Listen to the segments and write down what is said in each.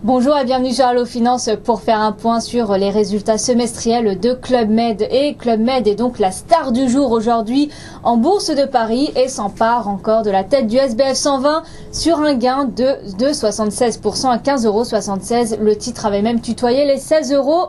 Bonjour et bienvenue sur Allo Finance pour faire un point sur les résultats semestriels de Club Med. Et Club Med est donc la star du jour aujourd'hui en bourse de Paris et s'empare encore de la tête du SBF 120 sur un gain de 76% à 15,76 €. Le titre avait même tutoyé les 16 €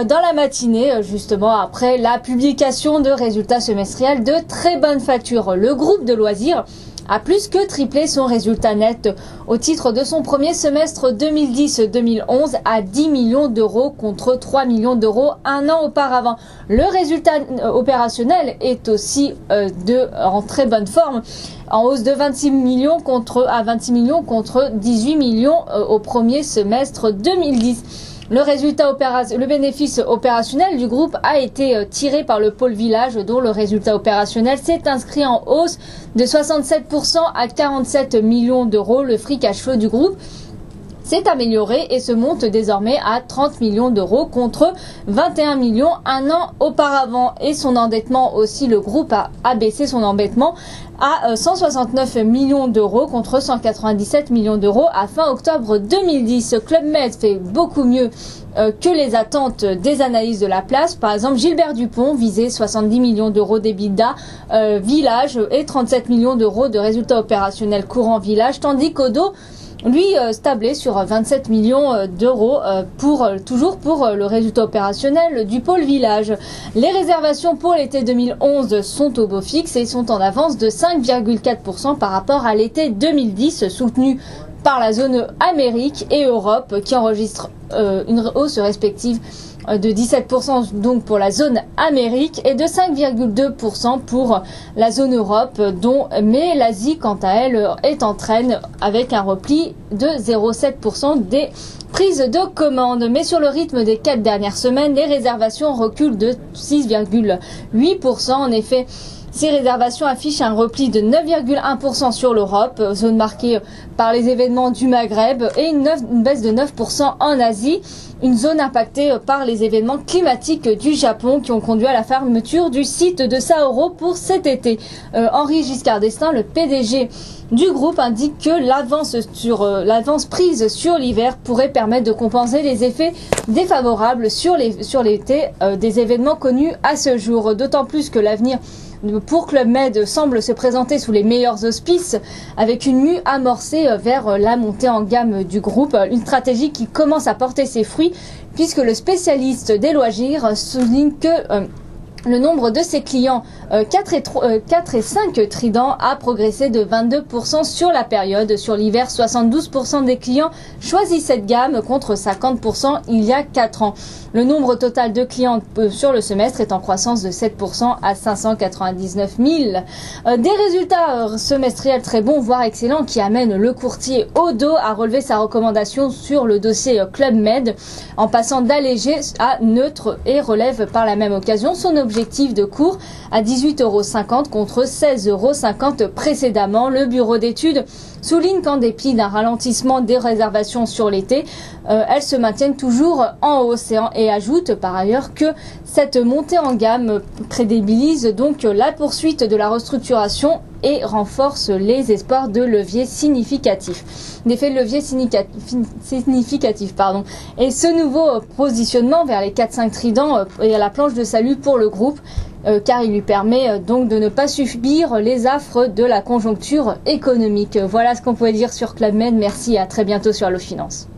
dans la matinée, justement après la publication de résultats semestriels de très bonne facture. Le groupe de loisirs a plus que triplé son résultat net au titre de son premier semestre 2010-2011 à 10 millions d'euros contre 3 millions d'euros un an auparavant. Le résultat opérationnel est aussi en très bonne forme, en hausse de 26 millions contre 18 millions au premier semestre 2010. Le bénéfice opérationnel du groupe a été tiré par le pôle village, dont le résultat opérationnel s'est inscrit en hausse de 67% à 47 millions d'euros. Le free cash flow du groupe s'est amélioré et se monte désormais à 30 millions d'euros contre 21 millions un an auparavant. Et son endettement aussi, le groupe a abaissé son endettement à 169 millions d'euros contre 197 millions d'euros à fin octobre 2010. Club Med fait beaucoup mieux que les attentes des analyses de la place. Par exemple, Gilbert Dupont visait 70 millions d'euros d'EBITDA village et 37 millions d'euros de résultats opérationnels courants village, tandis qu'Odo lui tablait sur 27 millions d'euros pour le résultat opérationnel du pôle village. Les réservations pour l'été 2011 sont au beau fixe et sont en avance de 5,4% par rapport à l'été 2010, soutenu par la zone Amérique et Europe qui enregistrent une hausse respective de 17% donc pour la zone Amérique et de 5,2% pour la zone Europe, mais l'Asie quant à elle est en traîne avec un repli de 0,7% des prises de commandes. Mais sur le rythme des 4 dernières semaines, les réservations reculent de 6,8%. En effet, ces réservations affichent un repli de 9,1% sur l'Europe, zone marquée par les événements du Maghreb, et une baisse de 9% en Asie, une zone impactée par les événements climatiques du Japon qui ont conduit à la fermeture du site de Sapporo pour cet été. Henri Giscard d'Estaing, le PDG du groupe, indique que l'avance prise sur l'hiver pourrait permettre de compenser les effets défavorables sur l'été des événements connus à ce jour. D'autant plus que l'avenir pour Club Med semble se présenter sous les meilleurs auspices, avec une mue amorcée vers la montée en gamme du groupe, une stratégie qui commence à porter ses fruits puisque le spécialiste des loisirs souligne que le nombre de ses clients 4 et 5 Trident a progressé de 22% sur la période. Sur l'hiver, 72% des clients choisissent cette gamme contre 50% il y a 4 ans. Le nombre total de clients sur le semestre est en croissance de 7% à 599 000. Des résultats semestriels très bons, voire excellents, qui amènent le courtier Odo à relever sa recommandation sur le dossier Club Med en passant d'allégé à neutre et relève par la même occasion son objectif de cours à 18,50 € contre 16,50 € précédemment. Le bureau d'études souligne qu'en dépit d'un ralentissement des réservations sur l'été, elles se maintiennent toujours en hausse et ajoute par ailleurs que cette montée en gamme crédibilise donc la poursuite de la restructuration et renforce les espoirs de levier significatif. D'effet de levier significatif. Et ce nouveau positionnement vers les 4-5 Trident est à la planche de salut pour le groupe, car il lui permet donc de ne pas subir les affres de la conjoncture économique. Voilà ce qu'on pouvait dire sur Club Med. Merci et à très bientôt sur Allo Finance.